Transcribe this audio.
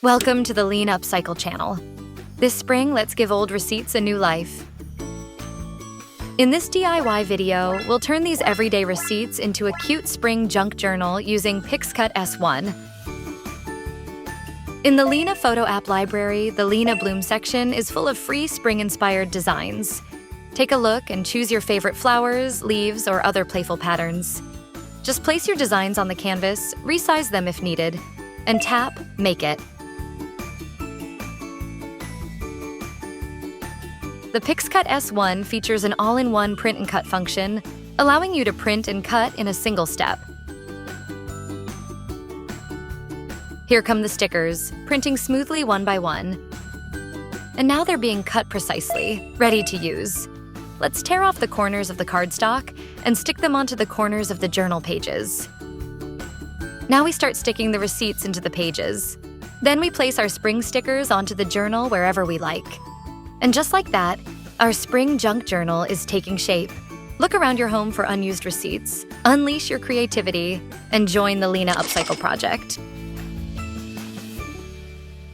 Welcome to the Liene Upcycle channel. This spring, let's give old receipts a new life. In this DIY video, we'll turn these everyday receipts into a cute spring junk journal using PixCut S1. In the Liene photo app library, the Liene Bloom section is full of free spring-inspired designs. Take a look and choose your favorite flowers, leaves, or other playful patterns. Just place your designs on the canvas, resize them if needed, and tap Make It. The PixCut S1 features an all-in-one print and cut function, allowing you to print and cut in a single step. Here come the stickers, printing smoothly one by one. And now they're being cut precisely, ready to use. Let's tear off the corners of the cardstock and stick them onto the corners of the journal pages. Now we start sticking the receipts into the pages. Then we place our spring stickers onto the journal wherever we like. And just like that, our spring junk journal is taking shape. Look around your home for unused receipts, unleash your creativity, and join the Liene Upcycle project.